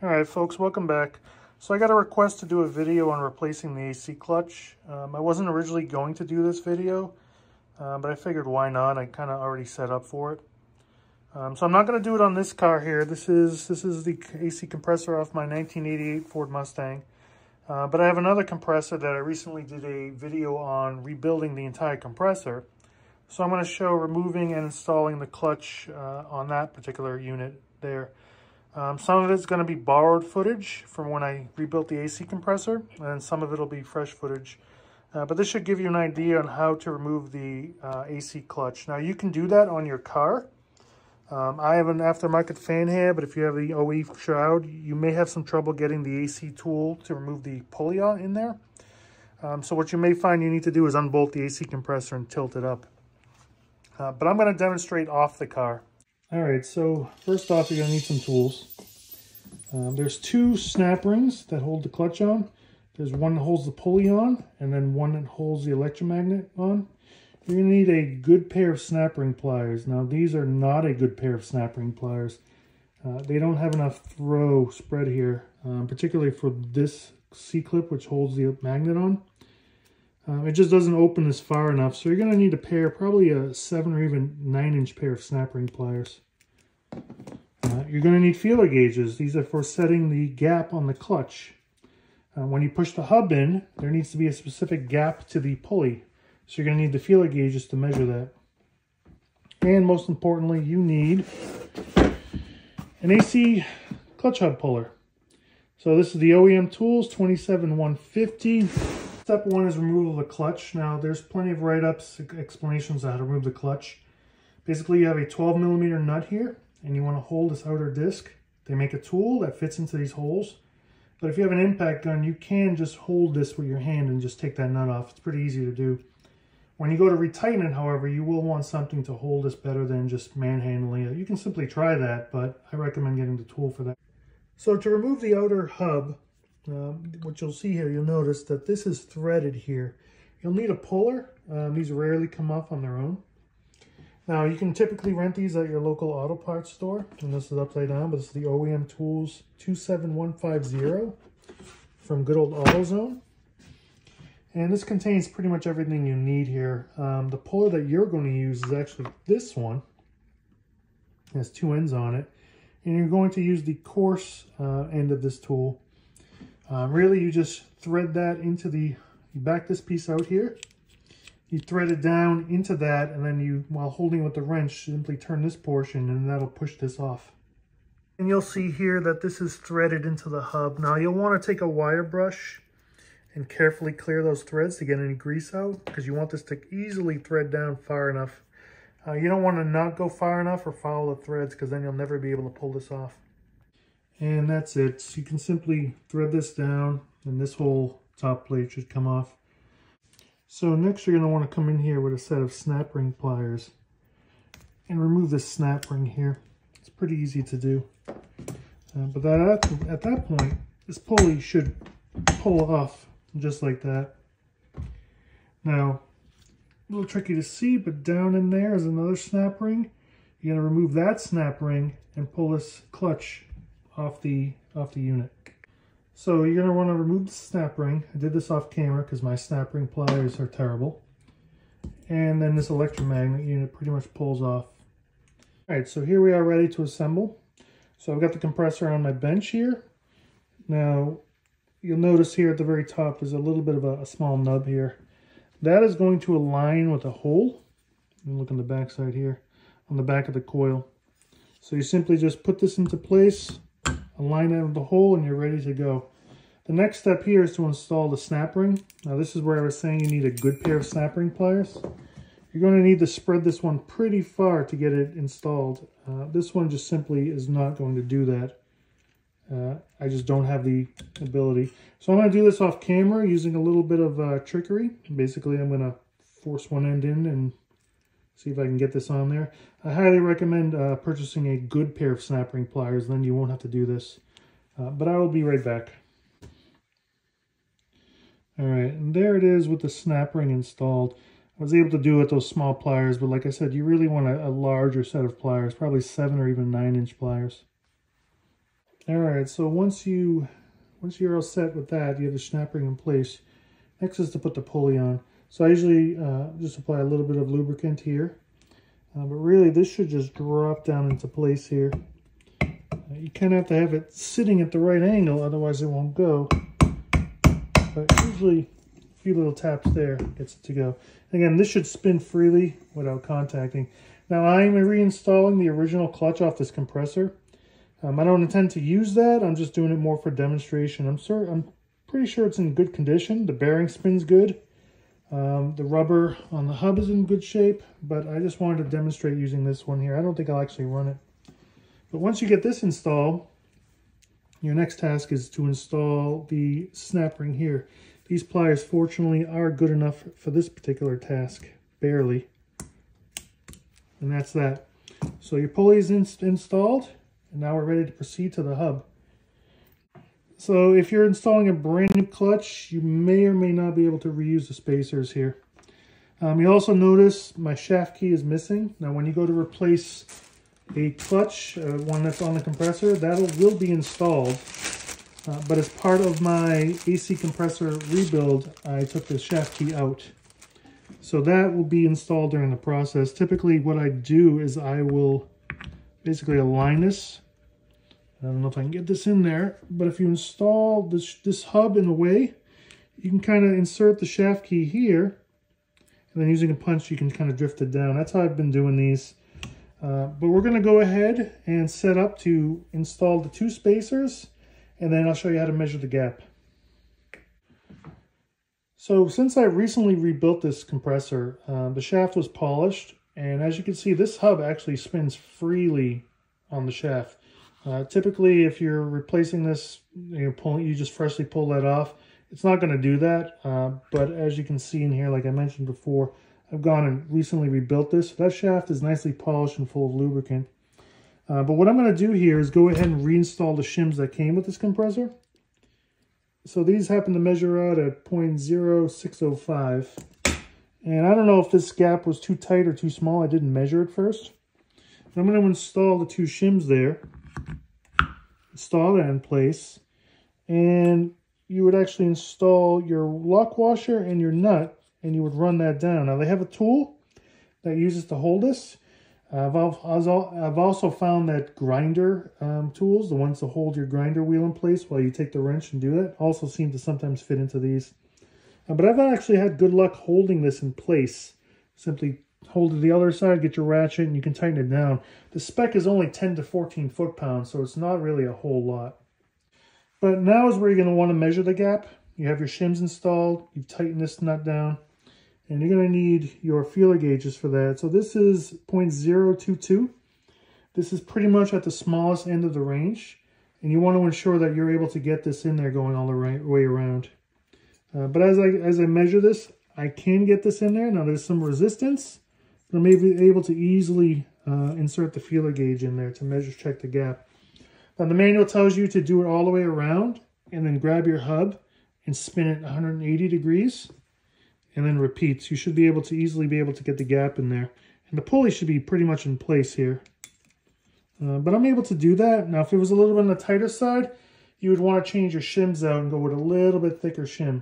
Alright folks, welcome back. So I got a request to do a video on replacing the AC clutch. I wasn't originally going to do this video, but I figured why not? I kind of already set up for it. So I'm not going to do it on this car here. This is the AC compressor off my 1988 Ford Mustang. But I have another compressor that I recently did a video on rebuilding the entire compressor. So I'm going to show removing and installing the clutch on that particular unit there. Some of it's going to be borrowed footage from when I rebuilt the AC compressor, and some of it will be fresh footage. But this should give you an idea on how to remove the AC clutch. Now, you can do that on your car. I have an aftermarket fan here, but if you have the OE shroud, you may have some trouble getting the AC tool to remove the pulley in there. So what you may find you need to do is unbolt the AC compressor and tilt it up. But I'm going to demonstrate off the car. Alright, so first off, you're going to need some tools. There's two snap rings that hold the clutch on. There's one that holds the pulley on, and then one that holds the electromagnet on. You're going to need a good pair of snap ring pliers. Now, these are not a good pair of snap ring pliers. They don't have enough throw spread here, particularly for this C-clip, which holds the magnet on. It just doesn't open this far enough, so you're going to need a pair, probably a 7 or even 9-inch pair of snap ring pliers. You're going to need feeler gauges. These are for setting the gap on the clutch. When you push the hub in, there needs to be a specific gap to the pulley. So you're going to need the feeler gauges to measure that. And most importantly, you need an AC clutch hub puller. So this is the OEM Tools 27150. Step one is removal of the clutch. Now, there's plenty of write-ups, explanations on how to remove the clutch. Basically, you have a 12mm nut here, and you want to hold this outer disc. They make a tool that fits into these holes. But if you have an impact gun, you can just hold this with your hand and just take that nut off. It's pretty easy to do. When you go to retighten it, however, you will want something to hold this better than just manhandling it. You can simply try that, but I recommend getting the tool for that. So to remove the outer hub, what you'll see here, you'll notice that this is threaded here. You'll need a puller. These rarely come off on their own. Now, you can typically rent these at your local auto parts store, and this is upside down, but this is the OEM Tools 27150 from good old AutoZone. And this contains pretty much everything you need here. The puller that you're going to use is actually this one. It has two ends on it. And you're going to use the coarse end of this tool. Really, you just thread that into you back this piece out here. You thread it down into that, and then you, while holding with the wrench, simply turn this portion, and that'll push this off. And you'll see here that this is threaded into the hub. Now, you'll want to take a wire brush and carefully clear those threads to get any grease out, because you want this to easily thread down far enough. You don't want to not go far enough or follow the threads, because then you'll never be able to pull this off. And that's it. So you can simply thread this down, and this whole top plate should come off. So next you're going to want to come in here with a set of snap ring pliers and remove this snap ring here. It's pretty easy to do. But at that point, this pulley should pull off just like that. Now, a little tricky to see, but down in there is another snap ring. You're going to remove that snap ring and pull this clutch off the unit. So you're going to want to remove the snap ring. I did this off camera because my snap ring pliers are terrible. And then this electromagnet unit pretty much pulls off. Alright, so here we are ready to assemble. So I've got the compressor on my bench here. Now, you'll notice here at the very top there's a little bit of a small nub here. That is going to align with a hole. And look on the back side here, on the back of the coil. So you simply just put this into place, align it with the hole, and you're ready to go. The next step here is to install the snap ring. Now this is where I was saying you need a good pair of snap ring pliers. You're going to need to spread this one pretty far to get it installed. This one just simply is not going to do that. I just don't have the ability. So I'm going to do this off camera using a little bit of trickery. Basically, I'm going to force one end in and see if I can get this on there. I highly recommend purchasing a good pair of snap ring pliers, then you won't have to do this. But I will be right back. Alright, and there it is with the snap ring installed. I was able to do it with those small pliers, but like I said, you really want a larger set of pliers, probably 7 or even 9-inch pliers. All right, so once you're all set with that, you have the snap ring in place. Next is to put the pulley on. So I usually just apply a little bit of lubricant here. But really, this should just drop down into place here. You kind of have to have it sitting at the right angle, otherwise it won't go. But usually, a few little taps there gets it to go. Again, this should spin freely without contacting. Now, I'm reinstalling the original clutch off this compressor. I don't intend to use that. I'm just doing it more for demonstration. I'm pretty sure it's in good condition. The bearing spins good. The rubber on the hub is in good shape, but I just wanted to demonstrate using this one here. I don't think I'll actually run it. But once you get this installed, your next task is to install the snap ring here. These pliers, fortunately, are good enough for this particular task, barely. And that's that. So your pulley is installed, and now we're ready to proceed to the hub. So if you're installing a brand new clutch, you may or may not be able to reuse the spacers here. You'll also notice my shaft key is missing. Now when you go to replace a clutch, one that's on the compressor, that will be installed. But as part of my AC compressor rebuild, I took the shaft key out. So that will be installed during the process. Typically what I do is I will basically align this. I don't know if I can get this in there, but if you install this hub in the way, you can kind of insert the shaft key here, and then using a punch you can kind of drift it down. That's how I've been doing these. But we're going to go ahead and set up to install the two spacers, and then I'll show you how to measure the gap. So since I recently rebuilt this compressor, the shaft was polished, and as you can see, this hub actually spins freely on the shaft. Typically, if you're replacing this, you just freshly pull that off. It's not going to do that, but as you can see in here, like I mentioned before, I've gone and recently rebuilt this. So that shaft is nicely polished and full of lubricant. But what I'm going to do here is go ahead and reinstall the shims that came with this compressor. So these happen to measure out at 0.0605. And I don't know if this gap was too tight or too small. I didn't measure it first. But I'm going to install the two shims there. Install that in place, and you would actually install your lock washer and your nut, and you would run that down. Now they have a tool that uses to hold this. I've also found that grinder tools, the ones to hold your grinder wheel in place while you take the wrench and do that, also seem to sometimes fit into these. But I've actually had good luck holding this in place. Simply hold it the other side, get your ratchet, and you can tighten it down. The spec is only 10 to 14 foot-pounds, so it's not really a whole lot. But now is where you're going to want to measure the gap. You have your shims installed, you've tightened this nut down, and you're going to need your feeler gauges for that. So this is 0.022. This is pretty much at the smallest end of the range, and you want to ensure that you're able to get this in there going all the right way around. But as I measure this, I can get this in there. Now there's some resistance, but I'm able to easily insert the feeler gauge in there to check the gap. Now the manual tells you to do it all the way around and then grab your hub and spin it 180 degrees and then repeat. So you should be able to easily get the gap in there. And the pulley should be pretty much in place here. But I'm able to do that. Now if it was a little bit on the tighter side, you would want to change your shims out and go with a little bit thicker shim.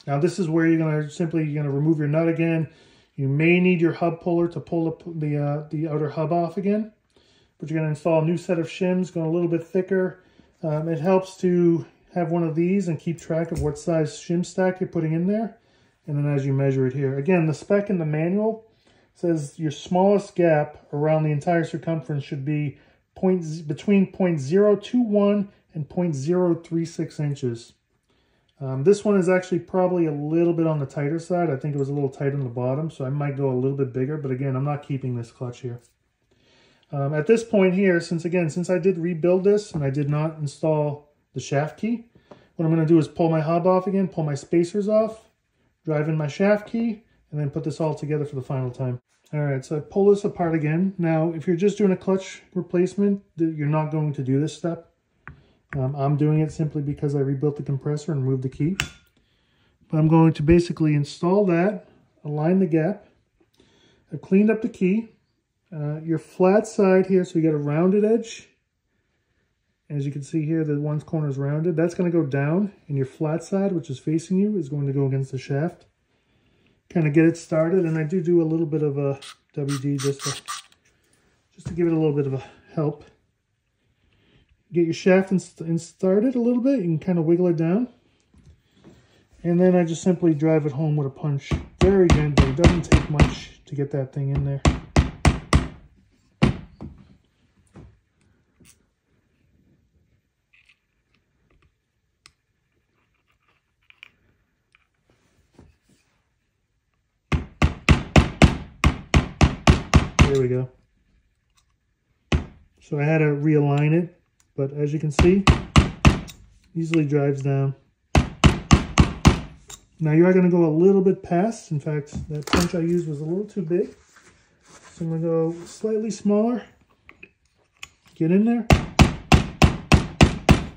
Now this is where you're going to remove your nut again. You may need your hub puller to pull the outer hub off again. But you're going to install a new set of shims, going a little bit thicker. It helps to have one of these and keep track of what size shim stack you're putting in there. And then as you measure it here. Again, the spec in the manual says your smallest gap around the entire circumference should be between 0.021 and 0.036 inches. This one is actually probably a little bit on the tighter side. I think it was a little tight on the bottom, so I might go a little bit bigger. But again, I'm not keeping this clutch here. At this point here, since I did rebuild this and I did not install the shaft key, what I'm going to do is pull my hub off again, pull my spacers off, drive in my shaft key, and then put this all together for the final time. All right, so I pull this apart again. Now, if you're just doing a clutch replacement, you're not going to do this step. I'm doing it simply because I rebuilt the compressor and removed the key. But I'm going to basically install that, align the gap. I've cleaned up the key. Your flat side here, so you got a rounded edge. As you can see here, the one corner is rounded. That's going to go down, and your flat side, which is facing you, is going to go against the shaft. Kind of get it started, and I do a little bit of a WD just to give it a little bit of a help. Get your shaft started a little bit. You can kind of wiggle it down. And then I just simply drive it home with a punch. Very gently. It doesn't take much to get that thing in there. There we go. So I had to realign it, but as you can see, easily drives down. Now you are going to go a little bit past. In fact, that punch I used was a little too big. So I'm going to go slightly smaller. Get in there.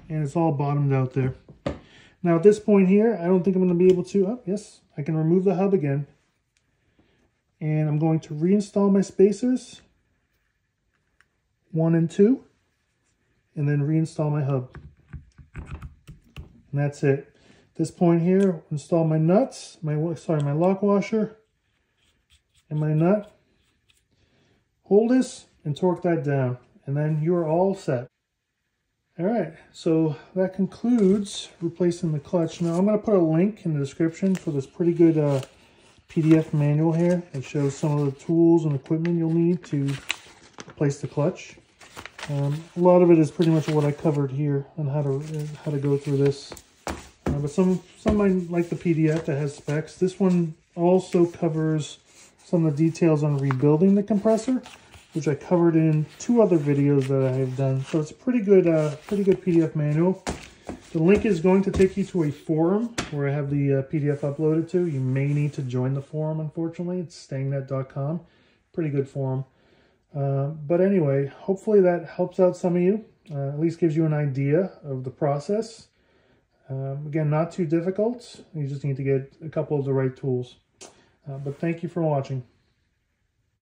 And it's all bottomed out there. Now at this point here, I don't think I'm going to be able to, oh yes, I can remove the hub again. And I'm going to reinstall my spacers, 1 and 2, and then reinstall my hub. And that's it. At this point here, install my nuts, my lock washer, and my nut. Hold this and torque that down, and then you're all set. All right, so that concludes replacing the clutch. Now I'm going to put a link in the description for this pretty good PDF manual here. It shows some of the tools and equipment you'll need to replace the clutch. A lot of it is pretty much what I covered here on how to go through this. But some might like the PDF that has specs. This one also covers some of the details on rebuilding the compressor, which I covered in 2 other videos that I have done. So it's a pretty good PDF manual. The link is going to take you to a forum where I have the PDF uploaded to. You may need to join the forum, unfortunately. It's stayingnet.com. Pretty good forum. But anyway, hopefully that helps out some of you. At least gives you an idea of the process. Again, not too difficult. You just need to get a couple of the right tools. But thank you for watching.